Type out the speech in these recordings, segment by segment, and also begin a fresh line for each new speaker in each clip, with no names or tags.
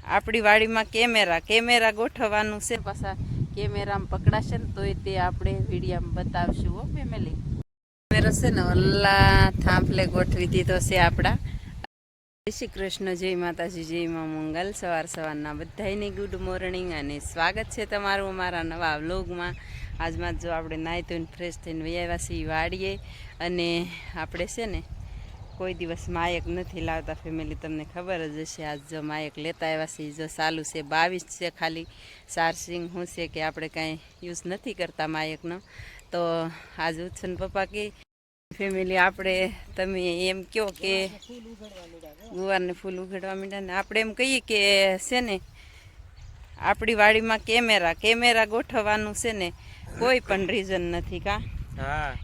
આપણી વાડીમાં કેમેરા ગોઠવવાનું છે. પાછા કેમેરામાં પકડાશે ને તોય તે આપણે વિડીયામાં બતાવશું હો ફેમિલી. કેમેરો છે ને ઓલા થાંભલે ગોઠવી દીધો છે આપણા. જય શ્રી કૃષ્ણ, જય માતાજી, જય મા મંગલ. સવારના બધાની ગુડ મોર્નિંગ અને સ્વાગત છે તમારું અમારા નવા વ્લોગમાં. આજમાં જો આપણે નાહી ધોઈને ફ્રેશ થઈને વૈયા છીએ વાડીએ. અને આપણે છે ને કોઈ દિવસ માયક નથી લાવતા ફેમિલી, તમને ખબર જ હશે. આજ જો માયક લેતા આવ્યા છીએ. જો ચાલુ છે 22 છે ખાલી ચાર્જિંગ. શું છે કે આપણે કાંઈ યુઝ નથી કરતા માયકનો. તો આજ ઉછન પપ્પા કે ફેમિલી આપણે તમે એમ કહો કે ગુવારને ફૂલ ઉગાડવા માંડ્યા ને આપણે એમ કહીએ કે છે ને આપણી વાડીમાં કેમેરા ગોઠવવાનું છે ને કોઈ પણ રીઝન નથી કા.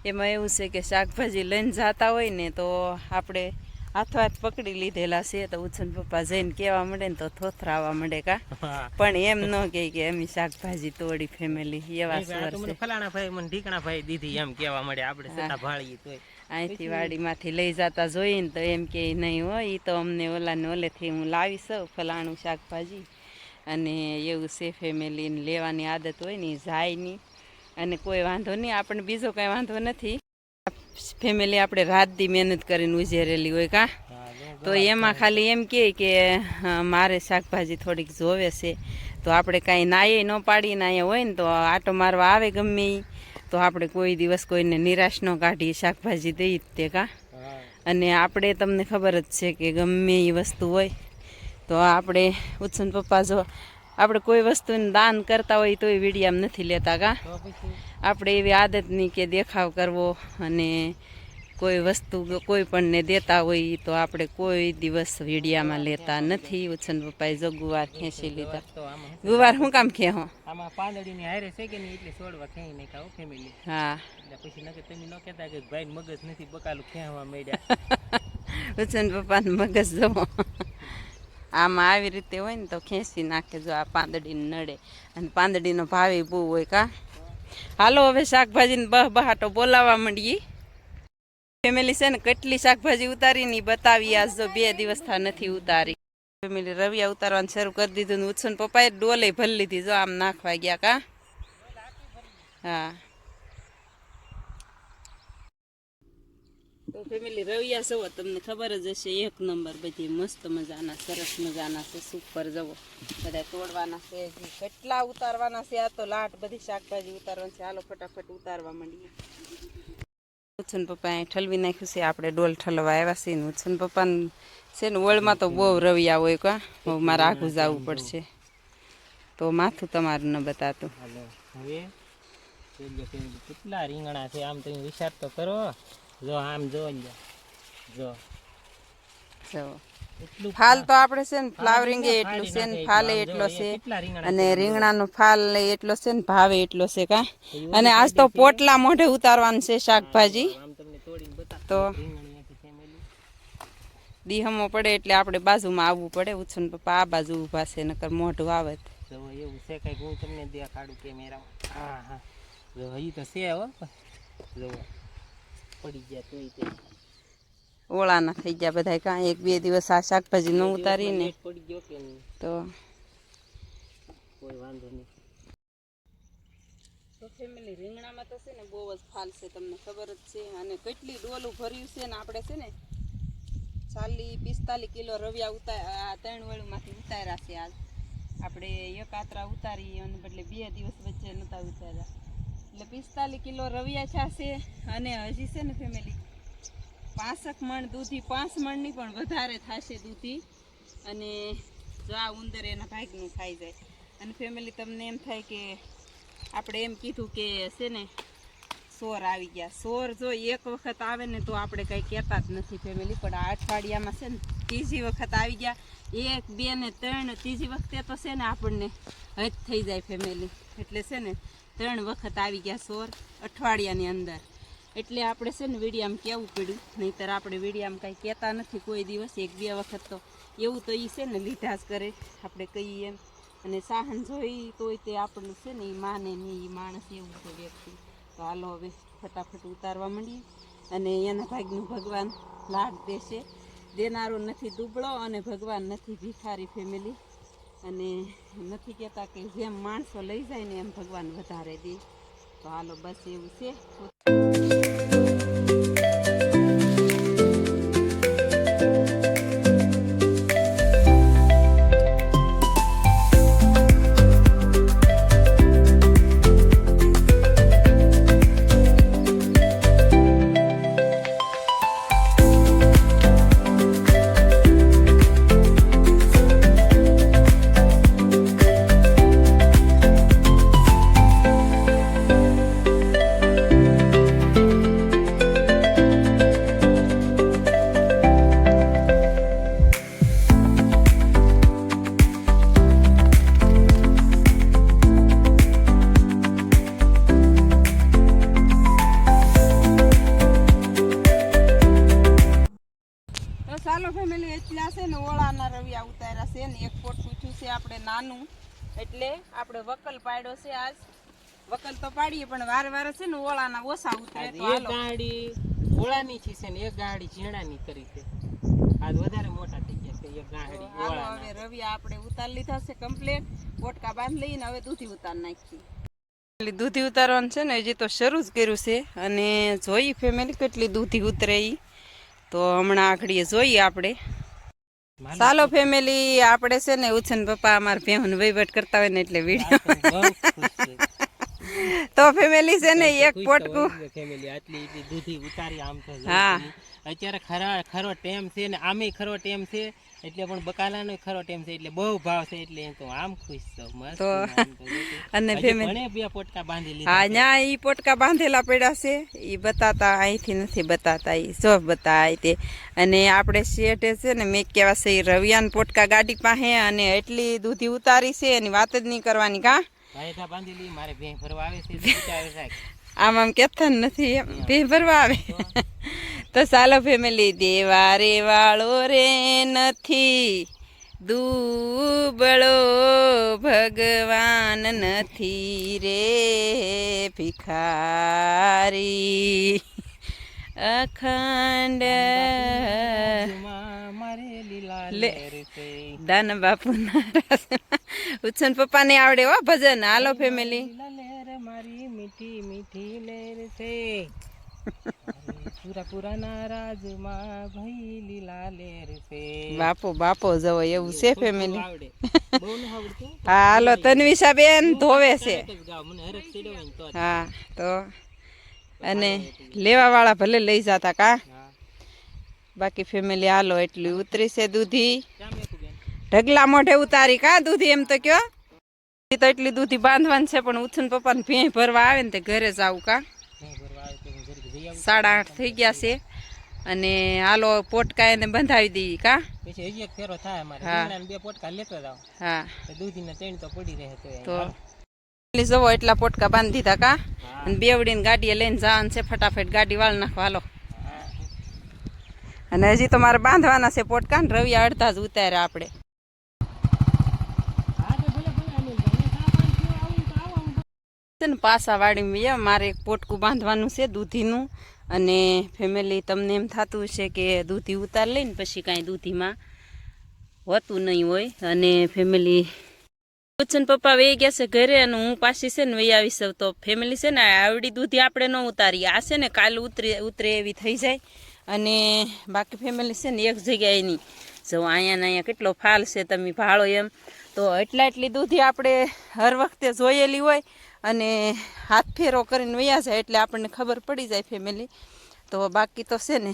એમાં એવું છે કે શાકભાજી લઈને જતા હોય ને તો આપણે હાથ પકડી લીધેલા છે. તો ઉછન પપ્પા જઈને કહેવા મળે ને તો થોથરાવા મળે કા. પણ એમ ન કહે કે અમે શાકભાજી તોડી ફેમિલી. એવા સર છે
ફલાણા ભાઈ મને ઢીકણા ભાઈ દીધી એમ કહેવા મળે. આપણે સતા ભાળીએ તોય
અહીંથી વાડીમાંથી લઈ જતા જોઈએ ને તો એમ કે નહીં હોય એ તો અમને ઓલાને ઓલેથી હું લાવીશ ફલાણું શાકભાજી. અને એવું છે ફેમિલીને લેવાની આદત હોય ને જાય નહીં. અને કોઈ વાંધો નહીં, આપણને બીજો કાંઈ વાંધો નથી ફેમિલી. આપણે રાત દી મહેનત કરીને ઉજેરેલી હોય કા. તો એમાં ખાલી એમ કે મારે શાકભાજી થોડીક જોવે છે તો આપણે કાંઈ નાયે ન પાડીને અહીંયા હોય ને તો આટો મારવા આવે ગમે એ. તો આપણે કોઈ દિવસ કોઈને નિરાશ ન કાઢીએ, શાકભાજી દઈ જ તે કા. અને આપણે તમને ખબર જ છે કે ગમે એ વસ્તુ હોય તો આપણે ઉછન પપ્પા જો આપણે કોઈ વસ્તુને દાન કરતા હોય તોય વિડીયામાં નથી લેતા કા. આપણે એવી આદત નહીં કે દેખાવ કરવો. અને કોઈ વસ્તુ કોઈ પણને દેતા હોય તો આપણે કોઈ દિવસ વિડીયામાં લેતા નથી. ઉછન પપ્પાએ જો ગુવાર ખેંચી લીધા. ગુવાર શું કામ ખેહો?
આમાં પાંદડીની હારે છે કે નહીં એટલે છોડવા ખેંચી નાખ્યા ફેમિલી.
હા,
પછી નકર તમે ન કહેતા કે ભાઈ મગજ નથી બકાલું ખેંચવા માંડ્યા.
ઉછન પપ્પાને મગજ જવો આમાં આવી રીતે હોય ને તો ખેંચી નાખે. જો આ પાંદડીને નડે અને પાંદડીનો ભાવે બહુ હોય કા. હાલો હવે શાકભાજીને બહાટો બોલાવવા માંડીએ ફેમિલી. છે ને કેટલી શાકભાજી ઉતારીને બતાવી. આજ જો 2 દિવસ થા નથી ઉતારી ફેમિલી. રવિયા ઉતારવાનું શરૂ કરી દીધું ને ઉછન પપ્પાએ ડોલે ભરી લીધી. જો આમ નાખવા ગયા કા. હા તો ફેમિલી રવિયા જવો તમને ખબર જ હશે, 1 નંબર. બધી મસ્ત મજાના સરસ મજાના છે, સુપર જવો. બધા તોડવાના છે, કેટલા ઉતારવાના છે. આ તો લાટ બધી શાકભાજી ઉતારવાની છે. હાલો ફટાફટ ઉતારવા માંડીએ. ઉછન પપ્પા અહીં ઠલવી નાખ્યું છે. આપણે ડોલ ઠલવા આવ્યા છીએ ને ઉછન પપ્પાને છે ને ઓળમાં તો બહુ રવિયા હોય કા. મારે આઘું જવું પડશે તો માથું તમારું ન બતાતું.
હવે કેટલા રીંગણા છે આમ તમે વિચાર તો કરો. જો આમ જો
ફાલ તો આપણે છે ને ફ્લાવરિંગ એટલું છે ને ફાલે એટલો છે. અને રીંગણાનો ફાલ એટલો છે ને ભાવે એટલો છે કા. અને આજ તો પોટલા મોઢે ઉતારવાનું છે શાકભાજી. તો દીહમો પડે એટલે આપણે બાજુમાં આવવું પડે. ઉછન પપ્પા આ બાજુ ઊભા છે નકર મોઢું આવે.
એવું છે કઈક હું તમને દેખાડું કેમેરામાં. હા હા જો હજી તો છે હો. જો પડી ગયા તોય તે
ઓળાના થઈ ગયા બધા કા. 1-2 દિવસ આ શાકભાજી ન ઉતારી ને
પડી ગયો કે નહીં
તો
કોઈ વાંધો નહીં.
તો ફેમિલી રીંગણામાં તો છે ને બહુ જ ફાલ છે, તમને ખબર જ છે. અને કેટલી ડોલું ભર્યું છે ને. આપણે છે ને 40-45 કિલો રવિયા 3 વળુમાંથી ઉતાર્યા છે. આજ આપણે 1 આતરા ઉતારી અને બદલે 2 દિવસ વચ્ચે નહોતા ઉતાર્યા એટલે 45 કિલો રવિયા છે. અને હજી છે ને ફેમિલી 65 મણ દૂધી, 5 મણની પણ વધારે થશે દૂધી. અને જો આ ઉંદર એના ભાગનું ખાઈ જાય. અને ફેમિલી તમને એમ થાય કે આપણે એમ કીધું કે છે ને સોર આવી ગયા. સોર જો એક વખત આવે ને તો આપણે કંઈ કહેતા જ નથી ફેમિલી. પણ આ અઠવાડિયામાં છે ને 3જી વખત આવી ગયા. 1, 2 ને 3 ત્રીજી વખતે તો છે ને આપણને હજ થઈ જાય ફેમિલી. એટલે છે ને 3 વખત આવી ગયા સોર અઠવાડિયાની અંદર. એટલે આપણે છે ને વિડીયામાં કહેવું પડ્યું. નહીંતર આપણે વિડીયામાં કાંઈ કહેતા નથી કોઈ દિવસ. 1-2 વખત તો એવું તો એ છે ને લીધા જ કરે આપણે કહીએ એમ. અને સાહન જોઈ તોય તે આપણને છે ને એ માને નહીં. એ માણસ એવું છે વ્યક્તિ. તો હાલો હવે ફટાફટ ઉતારવા માંડીએ. અને એના ભાગનું ભગવાન લાડ દેશે. દેનારો નથી દુબળો અને ભગવાન નથી ભિખારી ફેમિલી. અને નથી કહેતા કે જેમ માણસો લઈ જાય ને એમ ભગવાન વધારે દે. તો હાલો બસ એવું છે. ચાલો ફેમિલી, એટલા છે ને ઓળાના રવિયા ઉતાર્યા છે ને એક પોટ પૂછ્યું છે આપણે નાનું, એટલે આપણે વકલ પાડ્યો છે. આજ વકલ તો પાડીએ પણ વારે વારે છે ને ઓળાના ઓછા ઉતરે. તો
એક ગાડી ઓળાની છે ને એક ગાડી ઝીણાની કરી છે. આજ વધારે મોટા થઈ ગયા છે. એક ગાડી
હાલો હવે રવિયા આપણે ઉતારી લીધા છે કમ્પ્લીટ. પોટકા બાંધી લઈને હવે દૂધી ઉતાર નાખીએ. દૂધી ઉતારવાનું છે ને હજી તો શરૂ જ કર્યું છે. અને જોઈ ફેમિલી કેટલી દૂધી ઉતરે ઈ તો હમણાં આખડીએ જોઈએ આપણે. ચાલો ફેમિલી, આપણે છે ને ઉછન પપ્પા અમારા ભેહું વહીવટ કરતા હોય ને એટલે વિડીયો તો ફેમિલી છે ને એક પોટકું
ફેમિલી આટલી દૂધી ઉતારી આમ તો.
હા
અત્યારે ખરો ટેમ છે ને આમે ખરો ટેમ છે એટલે પણ બકાલાનો ખરો ટેમ છે એટલે બહુ ભાવ છે એટલે તો આમ ખુશ છું મસ્ત.
તો અને ફેમિલી
બે પોટકા બાંધી લીધા.
હા, ન્યા ઈ પોટકા બાંધેલા પડ્યા છે. ઈ બતાતા અહીંથી નથી બતાતા, ઈ જો બતાય તે. અને આપણે શેઠે છે ને મેં કેવા છે ઈ રવિયાન પોટકા ગાડી પાસે અને એટલી દૂધી ઉતારી છે એની વાત જ નહીં કરવાની. કા
ભાઈથા બાંધી લી મારે ભેં ભરવા આવે છે
આમ આમ કેતા નથી એમ ભેં ભરવા આવે. તો ચાલો ફેમિલી, દેવારે વાળો રે નથી દુબળો ભગવાન નથી રે ભિખારી અખંડ દાન બાપુ નારાજ. ઉછન પપ્પા ને આવડે હો ભજન. હાલો ફેમિલી,
મારી મીઠી મીઠી લેર છે પૂરા પૂરા નારાજ માં ભાઈ લીલા લેર છે.
બાપો બાપો જવો એવું છે ફેમિલી.
આવડે બહુ ન આવડતું.
હા હાલો, તન્વિષા બેન ધોવે છે.
મને હરખ ચડ્યો હોય ને તો.
હા તો અને લેવા વાળા ભલે લઈ જતા કા. બાકી ફેમિલી હાલો એટલી ઉતરી છે દૂધી. ઢગલા મોઢે ઉતારી કા દૂધી એમ તો કયો. તો એટલી દૂધી બાંધવાની છે પણ ઉછન પપ્પાને ભેં ભરવા આવે ને તે ઘરે જાવું કા. 8:30 થઈ ગયા છે અને હાલો પોટકા એને બંધાવી દઈએ કા.
પછી હજી એક ફેરો થાય અમારે. બે પોટકા લેતો જાવ.
હા,
દૂધીને ત્રણ તો પડી રહે
તો જવો એટલા પોટકા બાંધી દીધા કા. અને બેવડીને ગાડીએ લઈને જવાનું છે, ફટાફટ ગાડી વાળ નાખો હાલો. અને હજી તો મારે બાંધવાના છે પોટકા ને રવિયા અડધા જ ઉતાર્યા આપણે. પાસા વાળી મારે એક પોટકું બાંધવાનું છે દૂધીનું. અને ફેમિલી તમને એમ થતું છે કે દૂધી ઉતાર લઈને પછી કાંઈ દૂધીમાં હોતું નહીં હોય. અને ફેમિલી ઉછન પપ્પા વહી ગયા છે ઘરે અને હું પાછી છે ને વહી આવી છું. તો ફેમિલી છે ને આવડી દૂધી આપણે ન ઉતારીએ. આ છે ને કાલે ઉતરે એવી થઈ જાય. અને બાકી ફેમિલી છે ને એક જગ્યાએ નહીં જો અહીંયા ને અહીંયા કેટલો ફાલ છે તમે ભાળો એમ. તો એટલી દૂધી આપણે હર વખતે જોયેલી હોય અને હાથ ફેરો કરીને વયા જાય એટલે આપણને ખબર પડી જાય ફેમિલી. તો બાકી તો છે ને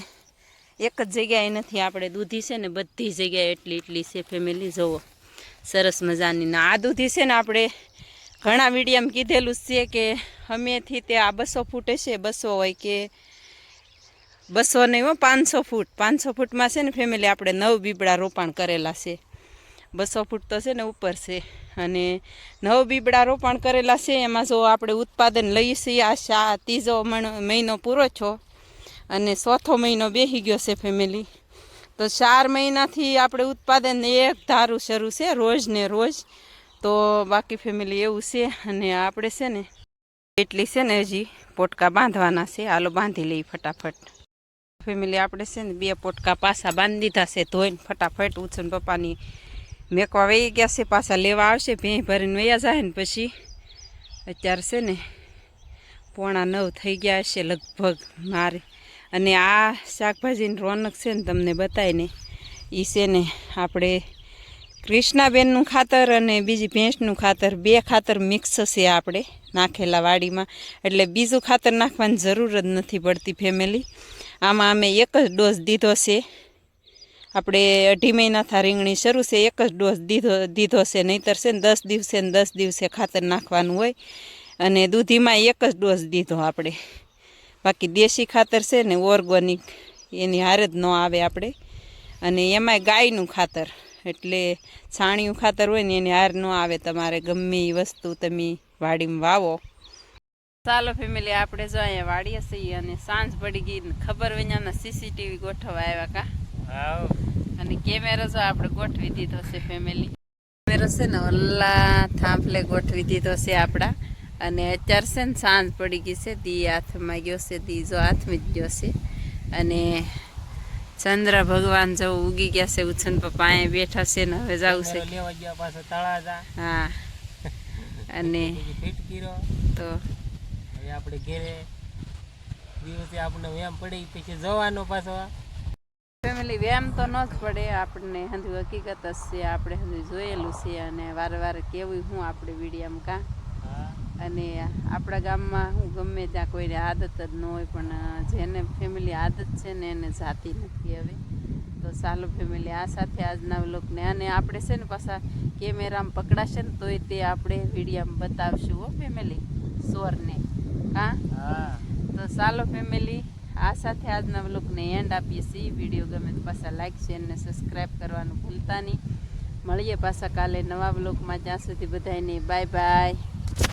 એક જ જગ્યાએ નથી આપણે દૂધી છે ને બધી જગ્યાએ એટલી છે ફેમિલી. જુઓ સરસ મજાની. ને આ દૂધી છે ને આપણે ઘણા વિડીયામાં કીધેલું છે કે અમેથી તે આ 200 ફૂટ હશે, 200 હોય કે 200 નહીં હો 500 ફૂટ. 500 ફૂટમાં છે ને ફેમિલી આપણે 9 બીબડા રોપાણ કરેલા છે. 200 ફૂટ તો છે ને ઉપર છે અને 9 બીબડા રોપાણ કરેલા છે. એમાં જો આપણે ઉત્પાદન લઈએ છીએ આ 3જો મહિનો પૂરો છો અને 4થો મહિનો બેસી ગયો છે ફેમિલી. તો 4 મહિનાથી આપણે ઉત્પાદન એક ધારું શરૂ છે રોજ ને રોજ. તો બાકી ફેમિલી એવું છે. અને આપણે છે ને એટલી છે ને હજી પોટકા બાંધવાના છે. હાલો બાંધી લઈ ફટાફટ ફેમિલી. આપણે છે ને 2 પોટકા પાછા બાંધી દીધા છે ધોઈને ફટાફટ. ઉછન પપ્પાની મેકવા વહી ગયા છે, પાછા લેવા આવશે, ભેં ભરીને વયા જાય ને પછી અત્યારે છે ને 8:45 થઈ ગયા હશે લગભગ મારે. અને આ શાકભાજીની રોનક છે ને તમને બતાવીને એ છે ને આપણે કૃષ્ણાબેનનું ખાતર અને બીજી ભેંસનું ખાતર, 2 ખાતર મિક્સ છે આપણે નાખેલા વાડીમાં, એટલે બીજું ખાતર નાખવાની જરૂર જ નથી પડતી ફેમિલી. આમાં અમે 1 જ ડોઝ દીધો છે. આપણે 2.5 મહિનાથી રીંગણી શરૂ છે, 1 જ ડોઝ દીધો છે. નહીંતર છે ને 10 દિવસે ને 10 દિવસે ખાતર નાખવાનું હોય. અને દૂધીમાં 1 જ ડોઝ દીધો આપણે. બાકી દેશી ખાતર છે ને ઓર્ગોનિક એની હારે જ ન આવે આપણે. અને એમાંય ગાયનું ખાતર, એટલે છાણિયું ખાતર હોય ને એની હાર ન આવે. તમારે ગમે એ વસ્તુ તમે વાડીમાં વાવો. ચાલો ફેમિલી, આપણે જો અહીંયા વાડીએ છીએ અને સાંજ પડી ગઈ, ખબર વિનાના સીસીટીવી ગોઠવવા આવ્યા કા.
હા
અને કેમેરો જો આપણે ગોઠવી દીધો છે ફેમિલી. કેમેરો છે ને ઓલા થાંભલે ગોઠવી દીધો છે આપણા. અને અત્યારે છે ને સાંજ પડી ગઈ છે, દી હાથમાં ગયો છે, દી જો હાથમાં જ ગયો છે. અને ચંદ્ર ભગવાન જો ઉગી ગયા છે, ઉછન પપ્પા અહીંયા બેઠા છે ને હવે જવું છે
લેવા ગયા પાછા તળાજા.
હા. અને
ફીટ કર્યો
તો
હવે આપણે ઘેરે દિવસે આપણે વ્યાયામ પડી પછી જવાનો પાછો.
ફેમિલી વ્યાયામ તો ન જ પડે આપણને, હંધુ હકીકત જ છે, આપણે હંધુ જોયેલું છે. અને વારે વારે કેવું હું આપણે વિડીયામાં કાં. અને આપણા ગામમાં હું ગમે ત્યાં કોઈને આદત જ ન હોય, પણ જેને ફેમિલી આદત છે ને એને જાતી નથી હવે. તો ચાલો ફેમિલી, આ સાથે આજના વ્લોગને, અને આપણે છે ને પાછા કેમેરામાં પકડાશે ને તોય તે આપણે વિડીયામાં બતાવશું હો ફેમિલી, સોરને કાં. તો ચાલો ફેમિલી, આ સાથે આજના વ્લોગને એન્ડ આપીએ છીએ. વિડીયો ગમે તો પાછા લાઈક, શેર ને સબસ્ક્રાઈબ કરવાનું ભૂલતા નહીં. મળીએ પાછા કાલે નવા વ્લોગમાં. ત્યાં સુધી બધાને બાય બાય.